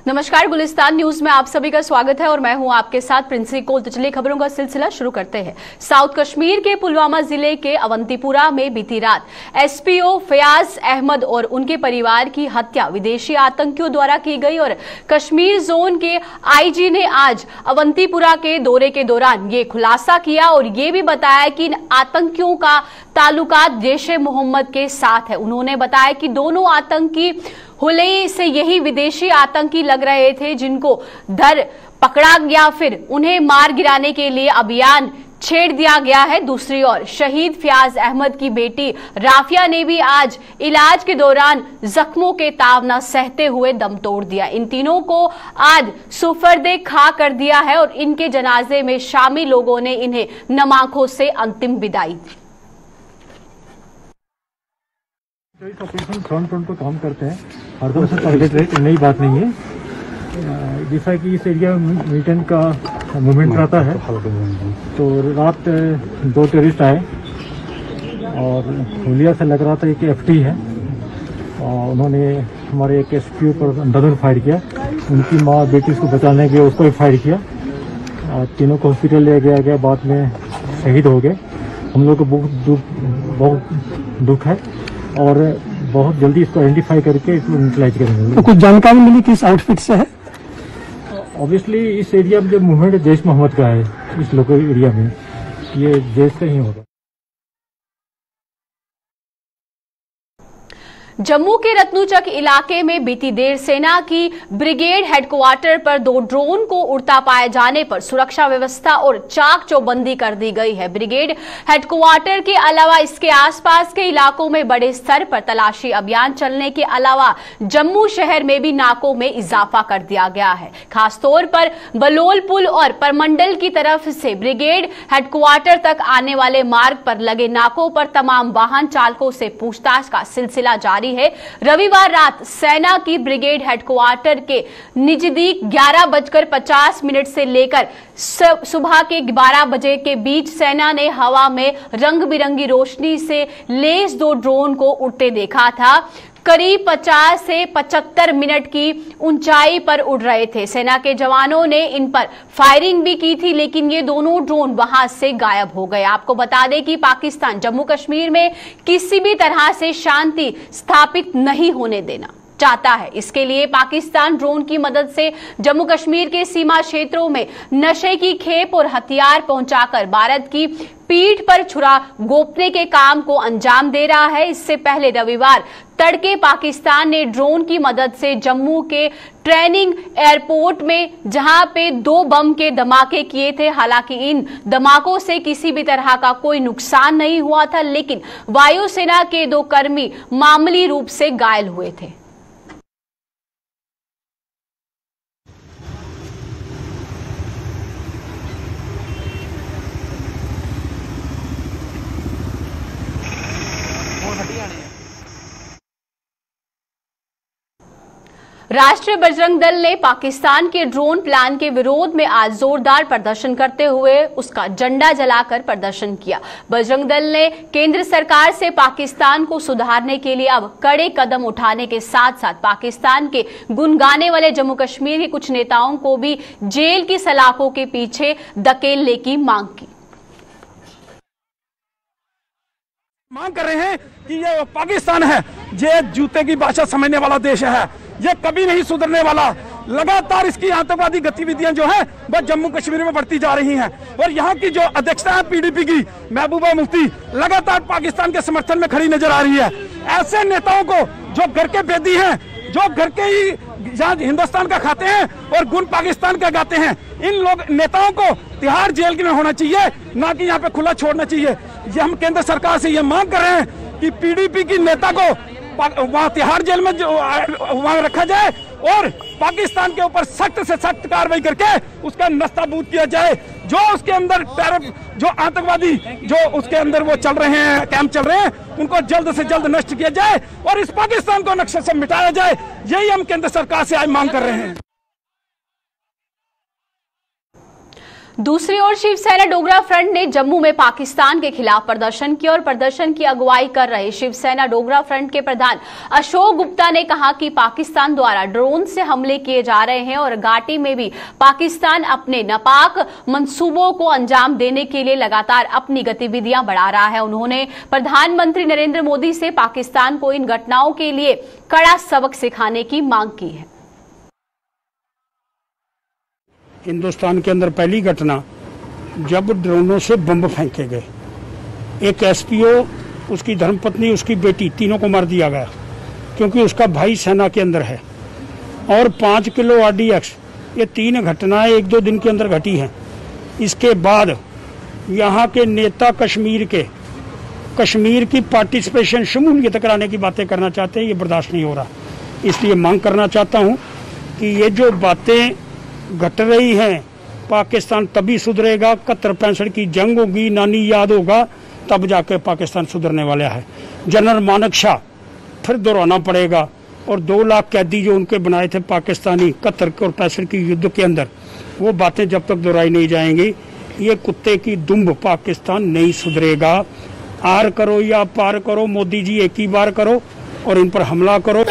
नमस्कार, गुलिस्तान न्यूज में आप सभी का स्वागत है और मैं हूं आपके साथ प्रिंसी कोल। तो चलिए खबरों का सिलसिला शुरू करते हैं। साउथ कश्मीर के पुलवामा जिले के अवंतीपुरा में बीती रात एसपीओ फयाज अहमद और उनके परिवार की हत्या विदेशी आतंकियों द्वारा की गई और कश्मीर जोन के आईजी ने आज अवंतीपुरा के दौरे के दौरान ये खुलासा किया और ये भी बताया कि इन आतंकियों का ताल्लुकात जैश-ए-मोहम्मद के साथ है। उन्होंने बताया कि दोनों आतंकी हुलई से यही विदेशी आतंकी लग रहे थे जिनको धर पकड़ा या फिर उन्हें मार गिराने के लिए अभियान छेड़ दिया गया है। दूसरी ओर शहीद फयाज अहमद की बेटी राफिया ने भी आज इलाज के दौरान जख्मों के ताव न सहते हुए दम तोड़ दिया। इन तीनों को आज सुफर्दे खा कर दिया है और इनके जनाजे में शामिल लोगों ने इन्हें नम आंखों से अंतिम विदाई दी। ऑपरेशन फ्रंट पे काम करते हैं, हर तरह से टारगेट रहे, नई बात नहीं है। जैसा कि इस एरिया में मिलिटेंट का मूवमेंट रहता है, तो रात 2 टेररिस्ट आए और हुलिया से लग रहा था कि एफटी है और उन्होंने हमारे एक एसपीओ पर अंधाधुंध फायर किया। उनकी माँ बेटी को बचाने के उसको भी फायर किया और तीनों को हॉस्पिटल ले गया गया, बाद में शहीद हो गए। हम लोग को बहुत दुख है और बहुत जल्दी इसको आइडेंटिफाई करके इसको न्यूट्रलाइज करेंगे। तो कुछ जानकारी मिली किस आउटफिट से है? ऑब्वियसली इस एरिया में जो मूवमेंट जैश-ए-मोहम्मद का है, इस लोकल एरिया में ये जैश से ही होगा। जम्मू के रत्नुचक इलाके में बीती देर सेना की ब्रिगेड हेडक्वार्टर पर 2 ड्रोन को उड़ता पाए जाने पर सुरक्षा व्यवस्था और चाक चौबंदी कर दी गई है। ब्रिगेड हेडक्वार्टर के अलावा इसके आसपास के इलाकों में बड़े स्तर पर तलाशी अभियान चलने के अलावा जम्मू शहर में भी नाकों में इजाफा कर दिया गया है। खासतौर पर बलोल पुल और परमंडल की तरफ से ब्रिगेड हेडक्वार्टर तक आने वाले मार्ग पर लगे नाकों पर तमाम वाहन चालकों से पूछताछ का सिलसिला जारी है। रविवार रात सेना की ब्रिगेड हेडक्वार्टर के नजदीक 11:50 से लेकर सुबह के 12 बजे के बीच सेना ने हवा में रंग बिरंगी रोशनी से लैस 2 ड्रोन को उड़ते देखा था। करीब 50 से 75 मिनट की ऊंचाई पर उड़ रहे थे। सेना के जवानों ने इन पर फायरिंग भी की थी, लेकिन ये दोनों ड्रोन वहां से गायब हो गए। आपको बता दें कि पाकिस्तान जम्मू कश्मीर में किसी भी तरह से शांति स्थापित नहीं होने देना चाहता है। इसके लिए पाकिस्तान ड्रोन की मदद से जम्मू कश्मीर के सीमा क्षेत्रों में नशे की खेप और हथियार पहुंचाकर भारत की पीठ पर छुरा गोपने के काम को अंजाम दे रहा है। इससे पहले रविवार तड़के पाकिस्तान ने ड्रोन की मदद से जम्मू के ट्रेनिंग एयरपोर्ट में जहां पे 2 बम के धमाके किए थे। हालांकि इन धमाकों से किसी भी तरह का कोई नुकसान नहीं हुआ था, लेकिन वायुसेना के 2 कर्मी मामूली रूप से घायल हुए थे। राष्ट्रीय बजरंग दल ने पाकिस्तान के ड्रोन प्लान के विरोध में आज जोरदार प्रदर्शन करते हुए उसका झंडा जलाकर प्रदर्शन किया। बजरंग दल ने केंद्र सरकार से पाकिस्तान को सुधारने के लिए अब कड़े कदम उठाने के साथ साथ पाकिस्तान के गुण गाने वाले जम्मू कश्मीर के कुछ नेताओं को भी जेल की सलाखों के पीछे धकेलने की मांग की। मांग कर रहे हैं कि ये पाकिस्तान है, ये जूते की भाषा समझने वाला देश है, ये कभी नहीं सुधरने वाला। लगातार इसकी आतंकवादी गतिविधियां जो है वह जम्मू कश्मीर में बढ़ती जा रही हैं और यहाँ की जो अध्यक्षता है पीडीपी की महबूबा मुफ्ती लगातार पाकिस्तान के समर्थन में खड़ी नजर आ रही है। ऐसे नेताओं को जो घर के बेदी हैं, जो घर के ही हिंदुस्तान का खाते हैं और गुण पाकिस्तान का गाते हैं, इन लोग नेताओं को तिहाड़ जेल में होना चाहिए, ना कि यहाँ पे खुला छोड़ना चाहिए। ये हम केंद्र सरकार से ये मांग कर रहे हैं कि पीडीपी की नेता को वहाँ तिहाड़ जेल में वहाँ रखा जाए और पाकिस्तान के ऊपर सख्त से सख्त कार्रवाई करके उसका नस्ताबूद किया जाए। जो उसके अंदर टेरर, जो आतंकवादी जो उसके अंदर वो चल रहे हैं, कैंप चल रहे हैं, उनको जल्द से जल्द नष्ट किया जाए और इस पाकिस्तान को नक्शे से मिटाया जाए। यही हम केंद्र सरकार से आज मांग कर रहे हैं। दूसरी ओर शिवसेना डोगरा फ्रंट ने जम्मू में पाकिस्तान के खिलाफ प्रदर्शन किया और प्रदर्शन की अगुवाई कर रहे शिवसेना डोगरा फ्रंट के प्रधान अशोक गुप्ता ने कहा कि पाकिस्तान द्वारा ड्रोन से हमले किए जा रहे हैं और घाटी में भी पाकिस्तान अपने नापाक मंसूबों को अंजाम देने के लिए लगातार अपनी गतिविधियां बढ़ा रहा है। उन्होंने प्रधानमंत्री नरेंद्र मोदी से पाकिस्तान को इन घटनाओं के लिए कड़ा सबक सिखाने की मांग की है। हिंदुस्तान के अंदर पहली घटना जब ड्रोनों से बम फेंके गए, एक एसपीओ, उसकी धर्मपत्नी, उसकी बेटी, तीनों को मार दिया गया क्योंकि उसका भाई सेना के अंदर है। और 5 किलो आरडीएक्स, ये 3 घटनाएं 1-2 दिन के अंदर घटी हैं। इसके बाद यहाँ के नेता कश्मीर की पार्टिसिपेशन, शमूलियत कराने की बातें करना चाहते हैं, ये बर्दाश्त नहीं हो रहा। इसलिए मांग करना चाहता हूँ कि ये जो बातें घट रही हैं, पाकिस्तान तभी सुधरेगा, 71-65 की जंग होगी, नानी याद होगा, तब जाके पाकिस्तान सुधरने वाला है। जनरल मानेकशॉ फिर दोहराना पड़ेगा और 2 लाख कैदी जो उनके बनाए थे पाकिस्तानी 71 और 65 की युद्ध के अंदर, वो बातें जब तक दोहराई नहीं जाएंगी, ये कुत्ते की दुम्ब पाकिस्तान नहीं सुधरेगा। आर करो या पार करो, मोदी जी एक ही बार करो और इन पर हमला करो।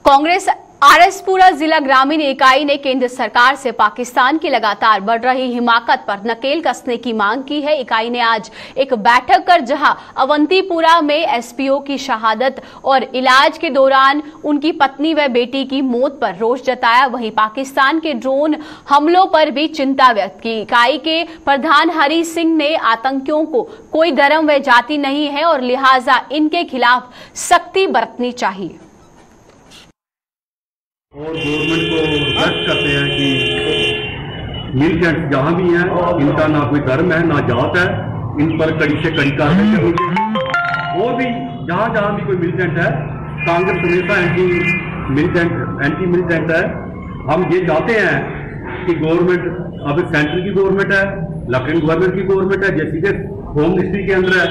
कांग्रेस आरएसपुरा जिला ग्रामीण इकाई ने केंद्र सरकार से पाकिस्तान की लगातार बढ़ रही हिमाकत पर नकेल कसने की मांग की है। इकाई ने आज एक बैठक कर जहां अवंतीपुरा में एसपीओ की शहादत और इलाज के दौरान उनकी पत्नी व बेटी की मौत पर रोष जताया, वहीं पाकिस्तान के ड्रोन हमलों पर भी चिंता व्यक्त की। इकाई के प्रधान हरि सिंह ने आतंकियों को कोई धर्म व जाति नहीं है और लिहाजा इनके खिलाफ सख्ती बरतनी चाहिए। और गवर्नमेंट को रिक्वेस्ट करते हैं कि मिलिटेंट जहां भी हैं, इनका ना कोई धर्म है ना जात है, इन पर कड़ी से कड़ी कार्रवाई करनी चाहिए। और भी जहां जहां भी कोई मिलिटेंट है, कांग्रेस हमेशा एंटी मिलिटेंट है। हम ये चाहते हैं कि गवर्नमेंट, अब सेंट्रल की गवर्नमेंट है, लेफ्टिनेंट गवर्नमेंट की गवर्नमेंट है, जैसे कि होम मिनिस्ट्री के अंदर है,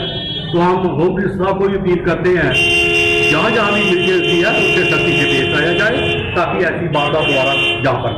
तो हम होम मिनिस्टर को भी अपील करते हैं जहां जहां भी मिलिटेंसी है उससे सख्ती से पेश आया जाए ताकि ऐसी बात दोबारा जहां पर।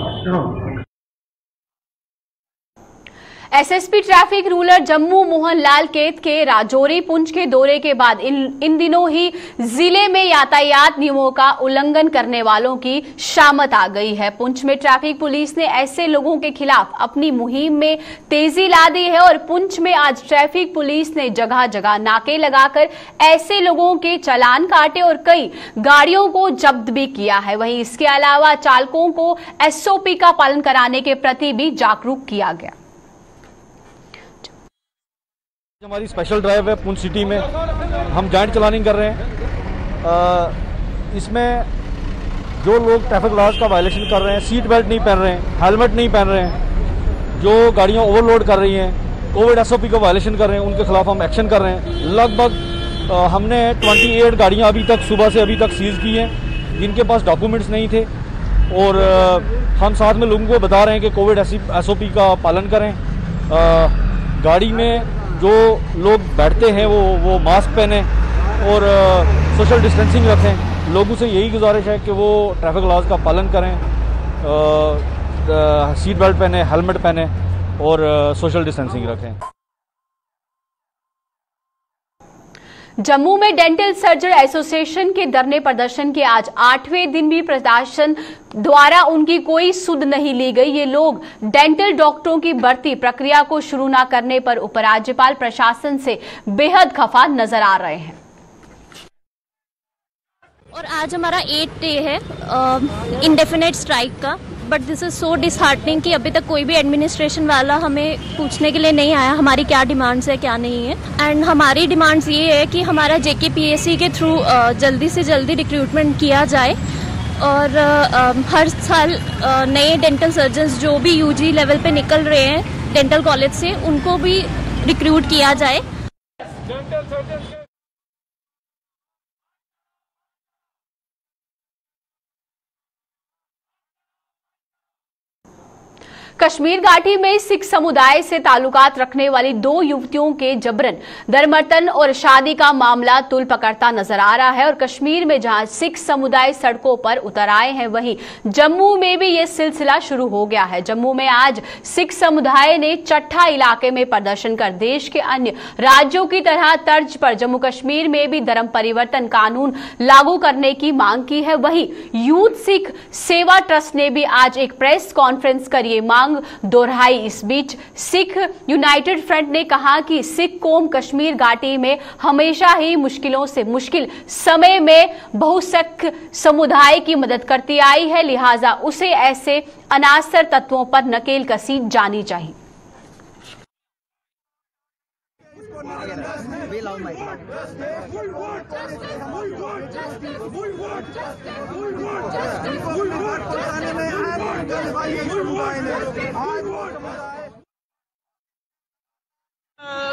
SSP traffic ruler Jammu Mohan Lal केत के राजौरी पुंछ के दौरे के बाद इन दिनों ही जिले में यातायात नियमों का उल्लंघन करने वालों की शामत आ गई है। पुंछ में ट्रैफिक पुलिस ने ऐसे लोगों के खिलाफ अपनी मुहिम में तेजी ला दी है और पुंछ में आज ट्रैफिक पुलिस ने जगह जगह नाके लगाकर ऐसे लोगों के चालान काटे और कई गाड़ियों को जब्त भी किया है। वहीं इसके अलावा चालकों को एसओपी का पालन कराने के प्रति भी जागरूक किया गया। हमारी स्पेशल ड्राइव है पुंछ सिटी में, हम जॉइंट चलानिंग कर रहे हैं। इसमें जो लोग ट्रैफिक लॉज का वायलेशन कर रहे हैं, सीट बेल्ट नहीं पहन रहे हैं, हेलमेट नहीं पहन रहे हैं, जो गाड़ियां ओवरलोड कर रही हैं, कोविड एसओपी का वायलेशन कर रहे हैं, उनके खिलाफ हम एक्शन कर रहे हैं। लगभग हमने 28 गाड़ियां अभी तक सुबह से अभी तक सीज की हैं जिनके पास डॉक्यूमेंट्स नहीं थे और हम साथ में लोगों को बता रहे हैं कि कोविड एसओपी का पालन करें। गाड़ी में जो लोग बैठते हैं वो मास्क पहने और सोशल डिस्टेंसिंग रखें। लोगों से यही गुजारिश है कि वो ट्रैफिक लॉज का पालन करें, सीट बेल्ट पहने, हेलमेट पहने और सोशल डिस्टेंसिंग रखें। जम्मू में डेंटल सर्जन एसोसिएशन के धरने प्रदर्शन के आज 8वें दिन भी प्रशासन द्वारा उनकी कोई सुध नहीं ली गई। ये लोग डेंटल डॉक्टरों की भर्ती प्रक्रिया को शुरू न करने पर उपराज्यपाल प्रशासन से बेहद खफा नजर आ रहे हैं। और आज हमारा 8th डे है इंडेफिनेट स्ट्राइक का, but this is so disheartening कि अभी तक कोई भी एडमिनिस्ट्रेशन वाला हमें पूछने के लिए नहीं आया हमारी क्या डिमांड्स है क्या नहीं है। एंड हमारी डिमांड्स ये है कि हमारा जेकेपीएससी के थ्रू जल्दी से जल्दी रिक्रूटमेंट किया जाए और हर साल नए डेंटल सर्जन्स जो भी यूजी लेवल पे निकल रहे हैं डेंटल कॉलेज से, उनको भी रिक्रूट किया जाए। कश्मीर घाटी में सिख समुदाय से ताल्लुकात रखने वाली 2 युवतियों के जबरन दरमर्तन और शादी का मामला तुल पकड़ता नजर आ रहा है। और कश्मीर में जहां सिख समुदाय सड़कों पर उतर आए हैं, वहीं जम्मू में भी ये सिलसिला शुरू हो गया है। जम्मू में आज सिख समुदाय ने चट्ठा इलाके में प्रदर्शन कर देश के अन्य राज्यों की तरह तर्ज पर जम्मू कश्मीर में भी धर्म परिवर्तन कानून लागू करने की मांग की है। वहीं यूथ सिख सेवा ट्रस्ट ने भी आज एक प्रेस कॉन्फ्रेंस कर ये मांग दोहराई। इस बीच सिख यूनाइटेड फ्रंट ने कहा कि सिख कौम कश्मीर घाटी में हमेशा ही मुश्किलों से मुश्किल समय में बहुसंख्यक समुदाय की मदद करती आई है, लिहाजा उसे ऐसे अनासर तत्वों पर नकेल कसी जानी चाहिए।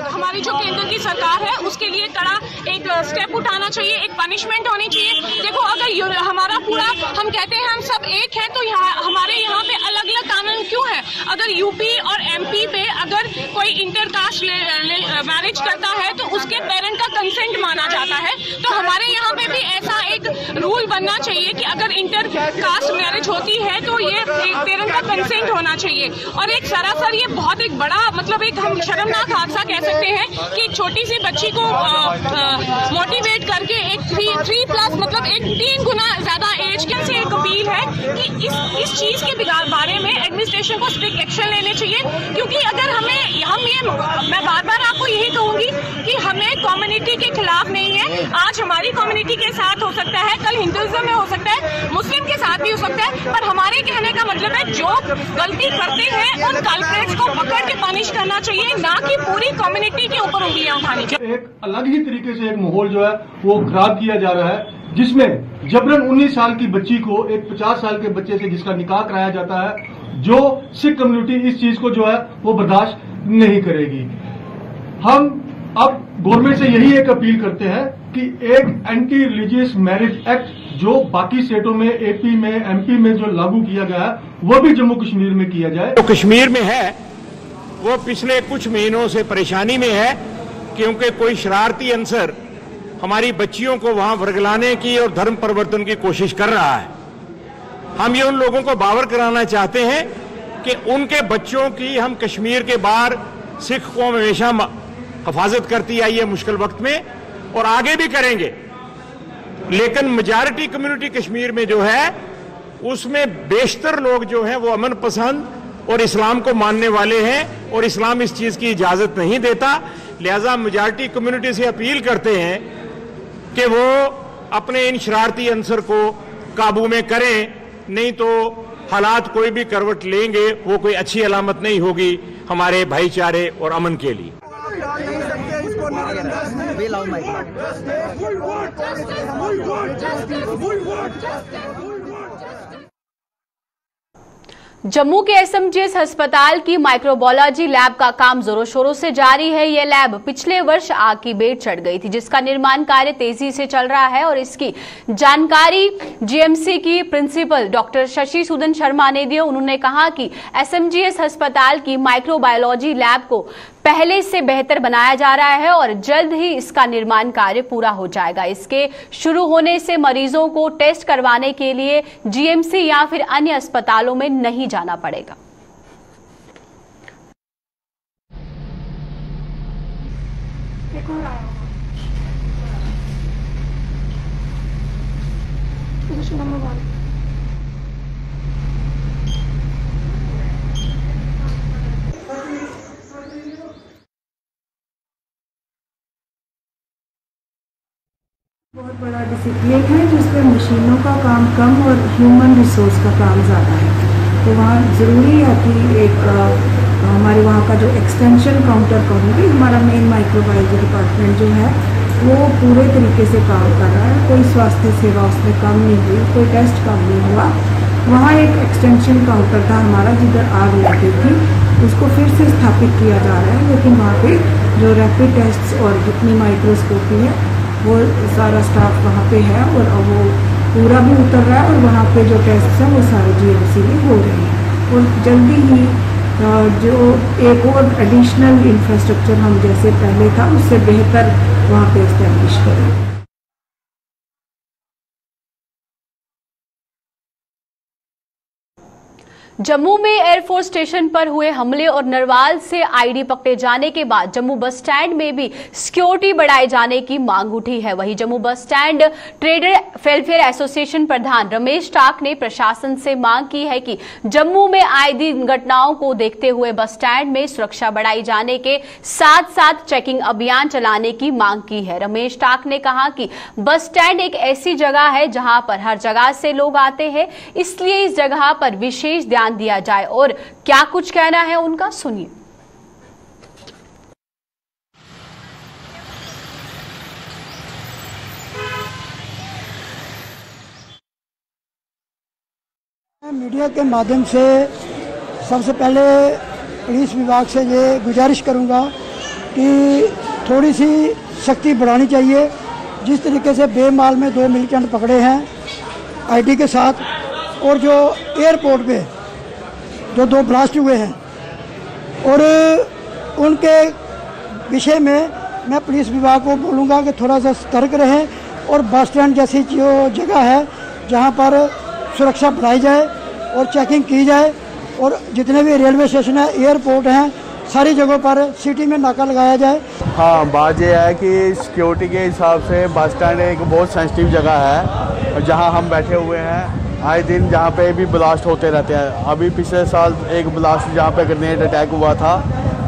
हमारी जो केंद्र की सरकार है उसके लिए कड़ा एक स्टेप उठाना चाहिए, एक पनिशमेंट होनी चाहिए। देखो, अगर हमारा पूरा हम कहते हैं हम सब एक है, तो हमारे यहाँ पे अलग अलग कानून क्यों है? अगर यूपी और एमपी पे अगर कोई इंटरकास्ट मैरिज करता है तो उसके पेरेंट का कंसेंट माना जाता है, तो हमारे यहाँ पे भी ऐसा एक रूल बनना चाहिए कि अगर इंटरकास्ट मैरिज होती है तो ये पेरेंट का कंसेंट होना चाहिए। और एक सरासर ये बहुत एक बड़ा मतलब एक हम शर्मनाक हादसा कह सकते हैं कि एक छोटी सी बच्ची को मोटिवेट करके एक 3+ मतलब एक 3 गुना ज्यादा एज के से एक अपील है कि इस चीज के बारे में एडमिनिस्ट्रेशन को स्ट्रिक्ट एक्शन लेने चाहिए। क्योंकि अगर मैं बार बार आपको यही कहूंगी कि हमें कम्युनिटी के खिलाफ नहीं है। आज हमारी कम्युनिटी के साथ हो सकता है, कल हिंदुइज्म में हो सकता है, मुस्लिम के साथ भी हो सकता है, पर हमारे कहने का मतलब है जो गलती करते हैं उन कल्प्रेट्स को पकड़ के पनिश करना चाहिए, ना कि पूरी कम्युनिटी के ऊपर उंगलियां उठानी चाहिए। एक अलग ही तरीके से एक माहौल जो है वो खराब किया जा रहा है, जिसमें जबरन 19 साल की बच्ची को एक 50 साल के बच्चे से जिसका निकाह कराया जाता है, जो सिख कम्युनिटी इस चीज को जो है वो बर्दाश्त नहीं करेगी। हम अब गवर्नमेंट से यही एक अपील करते हैं कि एक एंटी रिलीजियस मैरिज एक्ट जो बाकी स्टेटों में एपी में एमपी में जो लागू किया गया है वो भी जम्मू कश्मीर में किया जाए। जो कश्मीर में है वो पिछले कुछ महीनों से परेशानी में है, क्योंकि कोई शरारती अंसर हमारी बच्चियों को वहां वर्गलाने की और धर्म परिवर्तन की कोशिश कर रहा है। हम ये उन लोगों को बावर कराना चाहते हैं कि उनके बच्चों की हम कश्मीर के बाहर सिख कौम हमेशा हिफाजत करती आई है मुश्किल वक्त में, और आगे भी करेंगे। लेकिन मेजॉरिटी कम्युनिटी कश्मीर में जो है उसमें बेशतर लोग जो हैं वो अमन पसंद और इस्लाम को मानने वाले हैं, और इस्लाम इस चीज की इजाजत नहीं देता। लिहाजा मेजॉरिटी कम्युनिटी से अपील करते हैं कि वो अपने इन शरारती अंसर को काबू में करें, नहीं तो हालात कोई भी करवट लेंगे वो कोई अच्छी अलामत नहीं होगी हमारे भाईचारे और अमन के लिए। जम्मू के एसएमजीएस अस्पताल की माइक्रोबायोलॉजी लैब का काम जोरों शोरों से जारी है। यह लैब पिछले वर्ष आग की बेट चढ़ गई थी, जिसका निर्माण कार्य तेजी से चल रहा है, और इसकी जानकारी जीएमसी की प्रिंसिपल डॉक्टर शशि सूदन शर्मा ने दी। उन्होंने कहा कि एसएमजीएस अस्पताल की माइक्रोबायोलॉजी लैब को पहले से बेहतर बनाया जा रहा है और जल्द ही इसका निर्माण कार्य पूरा हो जाएगा। इसके शुरू होने से मरीजों को टेस्ट करवाने के लिए जीएमसी या फिर अन्य अस्पतालों में नहीं जाना पड़ेगा। बहुत बड़ा डिसिप्लिन है जिसमें मशीनों का काम कम और ह्यूमन रिसोर्स का काम ज़्यादा है। तो वहाँ ज़रूरी है कि एक हमारे वहाँ का जो एक्सटेंशन काउंटर कहूँगी, हमारा मेन माइक्रोबायोलॉजी डिपार्टमेंट जो है वो पूरे तरीके से काम कर रहा है। कोई स्वास्थ्य सेवा उसमें कम नहीं हुई, कोई टेस्ट कम नहीं हुआ। वहाँ एक एक्सटेंशन काउंटर था हमारा जिधर आग लगी थी, उसको फिर से स्थापित किया जा रहा है, लेकिन वहाँ पे जो रैपिड टेस्ट और जितनी माइक्रोस्कोपी है वो सारा स्टाफ वहाँ पे है और वो पूरा भी उतर रहा है, और वहाँ पे जो टेस्ट हैं वो सारे जीएमसी में हो रहे हैं। और जल्दी ही जो एक और एडिशनल इंफ्रास्ट्रक्चर हम जैसे पहले था उससे बेहतर वहाँ पे इस्टेब्लिश करें। जम्मू में एयरफोर्स स्टेशन पर हुए हमले और नरवाल से आईडी पकड़े जाने के बाद जम्मू बस स्टैंड में भी सिक्योरिटी बढ़ाए जाने की मांग उठी है। वहीं Jammu bus stand trader welfare association प्रधान रमेश टाक ने प्रशासन से मांग की है कि जम्मू में आए दिन घटनाओं को देखते हुए बस स्टैंड में सुरक्षा बढ़ाई जाने के साथ साथ चेकिंग अभियान चलाने की मांग की है। रमेश टाक ने कहा कि बस स्टैंड एक ऐसी जगह है जहां पर हर जगह से लोग आते हैं, इसलिए इस जगह पर विशेष ध्यान दिया जाए। और क्या कुछ कहना है उनका, सुनिए। मीडिया के माध्यम से सबसे पहले पुलिस विभाग से ये गुजारिश करूंगा कि थोड़ी सी सख्ती बढ़ानी चाहिए। जिस तरीके से बेमाल में 2 मिलिटेंट पकड़े हैं आईडी के साथ, और जो एयरपोर्ट पे जो 2 ब्लास्ट हुए हैं, और उनके विषय में मैं पुलिस विभाग को बोलूँगा कि थोड़ा सा सतर्क रहें और बस स्टैंड जैसी जो जगह है जहां पर सुरक्षा बढ़ाई जाए और चेकिंग की जाए, और जितने भी रेलवे स्टेशन है, एयरपोर्ट हैं, सारी जगहों पर सिटी में नाका लगाया जाए। हाँ, बात यह है कि सिक्योरिटी के हिसाब से बस स्टैंड एक बहुत सेंसिटिव जगह है जहां हम बैठे हुए हैं। आए दिन जहाँ पे भी ब्लास्ट होते रहते हैं। अभी पिछले साल एक ब्लास्ट जहाँ पे ग्रेनेड अटैक हुआ था,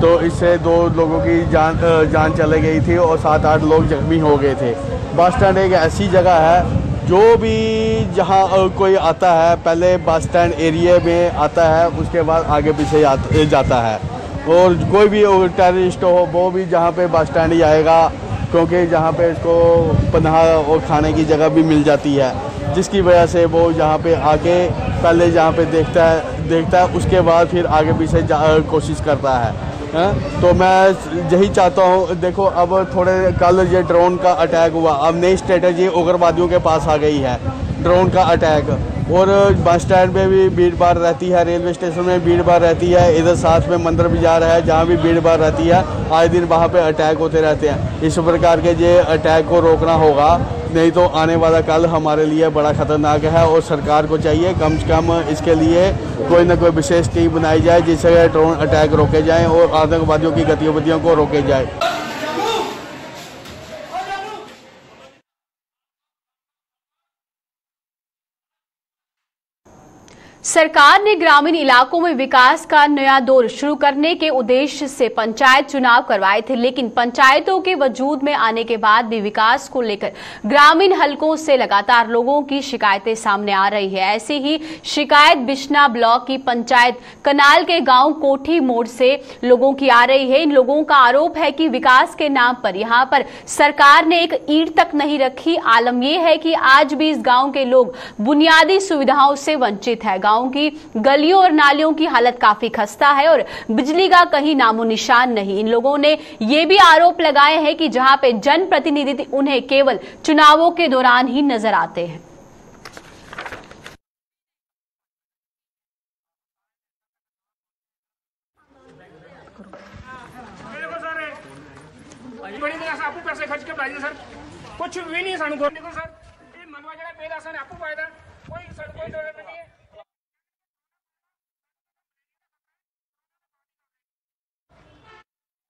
तो इससे 2 लोगों की जान चले गई थी और 7-8 लोग जख्मी हो गए थे। बस स्टैंड एक ऐसी जगह है जो भी जहाँ कोई आता है पहले बस स्टैंड एरिया में आता है, उसके बाद आगे पीछे जाता है। और कोई भी टेररिस्ट हो वो भी जहाँ पे बस स्टैंड ही आएगा, क्योंकि जहाँ पे इसको पनाह और खाने की जगह भी मिल जाती है, जिसकी वजह से वो यहाँ पे आके पहले जहाँ पे देखता है उसके बाद फिर आगे पीछे कोशिश करता है। तो मैं यही चाहता हूँ, देखो अब थोड़े कल ये ड्रोन का अटैक हुआ, अब नई स्ट्रेटजी उग्रवादियों के पास आ गई है, ड्रोन का अटैक। और बस स्टैंड में भी भीड़ भाड़ रहती है, रेलवे स्टेशन में भीड़ भाड़ रहती है, इधर साथ में मंदिर बाजार है जहाँ भी भीड़ भाड़ रहती है, आए दिन वहाँ पे अटैक होते रहते हैं। इस प्रकार के ये अटैक को रोकना होगा, नहीं तो आने वाला कल हमारे लिए बड़ा ख़तरनाक है। और सरकार को चाहिए कम से कम इसके लिए कोई ना कोई विशेष टीम बनाई जाए जिससे ड्रोन अटैक रोके जाएँ और आतंकवादियों की गतिविधियों को रोके जाए। सरकार ने ग्रामीण इलाकों में विकास का नया दौर शुरू करने के उद्देश्य से पंचायत चुनाव करवाए थे, लेकिन पंचायतों के वजूद में आने के बाद भी विकास को लेकर ग्रामीण हलकों से लगातार लोगों की शिकायतें सामने आ रही है। ऐसी ही शिकायत बिश्ना ब्लॉक की पंचायत कनाल के गांव कोठी मोड़ से लोगों की आ रही है। इन लोगों का आरोप है कि विकास के नाम पर यहां पर सरकार ने एक ईंट तक नहीं रखी। आलम यह है कि आज भी इस गांव के लोग बुनियादी सुविधाओं से वंचित है। गांव की गलियों और नालियों की हालत काफी खस्ता है और बिजली का कहीं नामो निशान नहीं। इन लोगों ने यह भी आरोप लगाए हैं कि जहां पे जनप्रतिनिधि उन्हें केवल चुनावों के दौरान ही नजर आते हैं। पैसे खर्च के पाइए सर, कुछ भी नहीं सानू को सर, ये मनवा जरा पेदा सन आपको फायदा कोई सर कोई जरूरत नहीं है।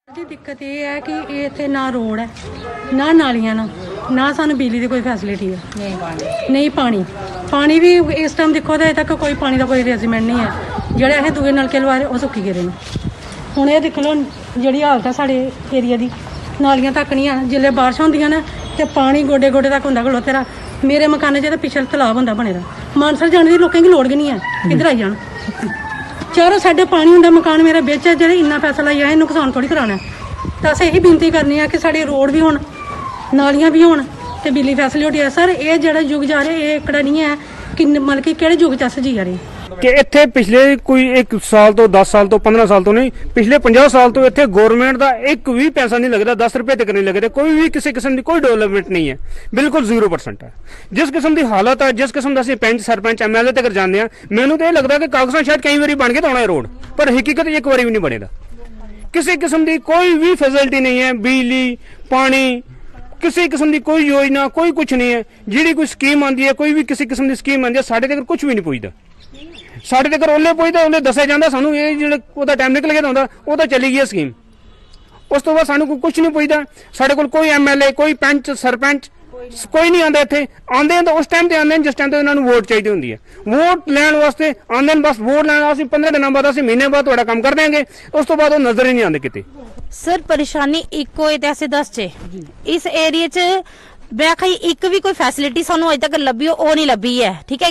ਦੀ ਦਿੱਕਤ ਇਹ ਹੈ ਕਿ ਇਹ ਇੱਥੇ ਨਾ ਰੋਡ ਹੈ, ਨਾ ਨਾਲੀਆਂ, ਨਾ ਸਾਨੂੰ ਬਿਜਲੀ ਦੀ ਕੋਈ ਫੈਸਿਲਿਟੀ ਹੈ, ਨਹੀਂ ਪਾਣੀ ਵੀ ਇਸ ਟਾਈਮ ਦੇਖੋ ਤਾਂ ਅਜੇ ਤੱਕ ਕੋਈ ਪਾਣੀ ਦਾ ਕੋਈ ਅਰੇਂਜਮੈਂਟ ਨਹੀਂ ਹੈ। ਜਿਹੜੇ ਅਸੀਂ ਦੂਏ ਨਲਕੇ ਲਵਾਏ ਉਹ ਸੁੱਕੀ ਗਏ ਨੇ। ਹੁਣ ਇਹ ਦੇਖ ਲਓ ਜਿਹੜੀ ਹਾਲਤ ਹੈ ਸਾਡੇ ਏਰੀਆ ਦੀ, ਨਾਲੀਆਂ ਤੱਕ ਨਹੀਂ ਆ। ਜਿੱਲੇ ਬਾਰਿਸ਼ ਹੁੰਦੀਆਂ ਨੇ ਤੇ ਪਾਣੀ ਗੋਡੇ ਗੋਡੇ ਤੱਕ ਹੁੰਦਾ ਖਲੋ ਤੇਰਾ। ਮੇਰੇ ਮਕਾਨੇ 'ਚ ਤਾਂ ਪਿਛਲੇ ਤਲਾਬ ਹੁੰਦਾ ਬਣੇ ਦਾ, ਮਾਨਸਰ ਜਾਣ ਦੀ ਲੋਕਾਂ ਦੀ ਲੋੜ ਵੀ ਨਹੀਂ ਹੈ, ਇੱਧਰ ਆਈ ਜਾਣ। ਚਾਰੋਂ ਸਾਡੇ ਪਾਣੀ ਹੁੰਦਾ, ਮਕਾਨ ਮੇਰਾ ਵਿੱਚ ਜਿਹੜੇ ਇੰਨਾ ਪੈਸਾ ਲਾਈ ਆਏ ਨੁਕਸਾਨ ਥੋੜੀ ਕਰਾਉਣਾ। ਤਾਂ ਅਸੀਂ ਇਹੀ ਬੇਨਤੀ ਕਰਨੀ ਆ ਕਿ ਸਾਡੇ ਰੋਡ ਵੀ ਹੋਣ, ਨਾਲੀਆਂ ਵੀ ਹੋਣ ਤੇ ਬਿਜਲੀ ਫੈਸਿਲਿਟੀ ਹੈ। ਸਰ ਇਹ ਜਿਹੜਾ ਯੁੱਗ ਜਾ ਰਿਹਾ ਇਹ ਇਕੜਾ ਨਹੀਂ ਹੈ ਕਿ ਮਤਲਬ ਕਿ ਕਿਹੜੇ ਯੁੱਗ 'ਚ ਅਸੀਂ ਜੀ ਰਹੇ। ਕਿ ਇੱਥੇ ਪਿਛਲੇ ਕੋਈ 1 ਸਾਲ ਤੋਂ 10 ਸਾਲ ਤੋਂ 15 ਸਾਲ ਤੋਂ ਨਹੀਂ, ਪਿਛਲੇ 50 ਸਾਲ ਤੋਂ ਇੱਥੇ ਗਵਰਨਮੈਂਟ ਦਾ ਇੱਕ ਵੀ ਪੈਸਾ ਨਹੀਂ ਲੱਗਦਾ, 10 ਰੁਪਏ ਤੱਕ ਨਹੀਂ ਲੱਗਦੇ, ਕੋਈ ਵੀ ਕਿਸੇ ਕਿਸਮ ਦੀ ਕੋਈ ਡਿਵੈਲਪਮੈਂਟ ਨਹੀਂ ਹੈ, ਬਿਲਕੁਲ 0% ਹੈ। ਜਿਸ ਕਿਸਮ ਦੀ ਹਾਲਤ ਹੈ, ਜਿਸ ਕਿਸਮ ਦਾ ਅਸੀਂ ਪੰਚ ਸਰਪੰਚ MLA ਤੱਕ ਜਾਂਦੇ ਆ, ਮੈਨੂੰ ਤਾਂ ਇਹ ਲੱਗਦਾ ਕਿ ਕਾਗਜ਼ਾਂ ਸ਼ਾਇਦ ਕਈ ਵਾਰੀ ਬਣ ਕੇ ਤਾਂ ਆਉਣਾ ਰੋਡ, ਪਰ ਹਕੀਕਤ ਇੱਕ ਵਾਰੀ ਵੀ ਨਹੀਂ ਬਣੇਗਾ। ਕਿਸੇ ਕਿਸਮ ਦੀ ਕੋਈ ਵੀ ਫੈਸਿਲਿਟੀ नहीं है, बिजली पानी किसी किस्म की कोई योजना कोई कुछ नहीं है। जी कोई स्कीम आती है, कोई भी किसी किस्म की स्कीम आती है, साढ़े तक कुछ भी नहीं पुजता। साढ़े तक ओले पुजता, उन्हें दसिया जाता सानू ये जो टाइम निकल गया होंदा वो तो चली गई स्कीम, उस तो बाद सानू कुछ नहीं पुजता। साढ़े कोल कोई MLA कोई पंच सरपंच कोई नहीं आता। इत्थे आंदे हैं तो उस टाइम ते आंदे हैं जिस टाइम ते उन्होंने वोट चाहिए होंदी है। वोट लैण वास्ते आंदे हैं, बस वोट लैण वास्ते 15 दिनों बाद असीं महीने बाद तुहाडा काम कर देंगे, उस तो बाद वो नजर ही नहीं आते किते। सर परेशानी इको इतिहास 10 च इस एरिया च मैं कही एक भी कोई फैसिलिटी सानू अज तक लभी हो नहीं लभी है। ठीक है,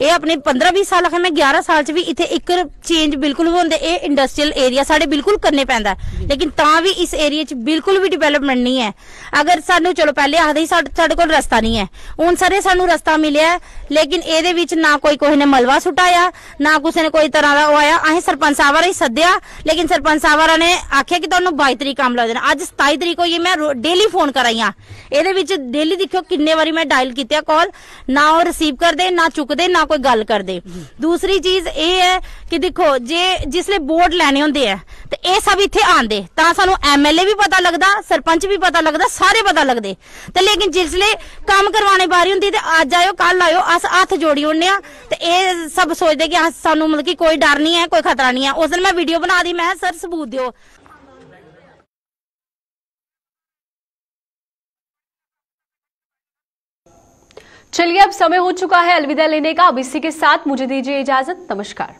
ये अपने 15-20 साल है, मैं 11 साल च भी इत्थे एक चेंज बिल्कुल भी होंदे। ये इंडस्ट्रीयल एरिया साडे बिल्कुल करने पैंदा, लेकिन तां भी इस एरिया च बिल्कुल भी डिवेलपमेंट नहीं है। अगर सानू चलो पहले आखदे साडे कोल रस्ता नहीं है, हुण सारे सानू रस्ता मिलिया, लेकिन एदे विच ना कोई ने मलबा सुटाया, ना किसी ने कोई तरह का आया। असीं सरपंच साहब ही सद्या, लेकिन सरपंच साहब ने आख्या कि तुहानू 22 तरीक काम लग जाना। अज 27 तरीक होई, मैं डेली फोन कराई हां, एदे विच डेली देखो किन्ने बारी मैं डायल किया कॉल, ना वो रिसीव करते ना चुकते ना कोई गल करते। दूसरी चीज ये है कि देखो जे जिसले बोर्ड लैने होंदे है तो ये सब इत्थे आंदे तां सानू MLA भी पता लगदा, सरपंच भी पता लगदा, सारे पता लगदे। ते लेकिन जिसले काम करवाने बारी होंदी ते अज आयो कल आयो अस हत्थ जोड़ी ओड़ने आ ते ये सब सोचदे कि सानू मतलब कि कोई डर नहीं है, कोई खतरा नहीं है। उस दिन मैं वीडियो बना दी, मैं सर सबूत दिओ। चलिए अब समय हो चुका है अलविदा लेने का। अब इसी के साथ मुझे दीजिए इजाजत। नमस्कार।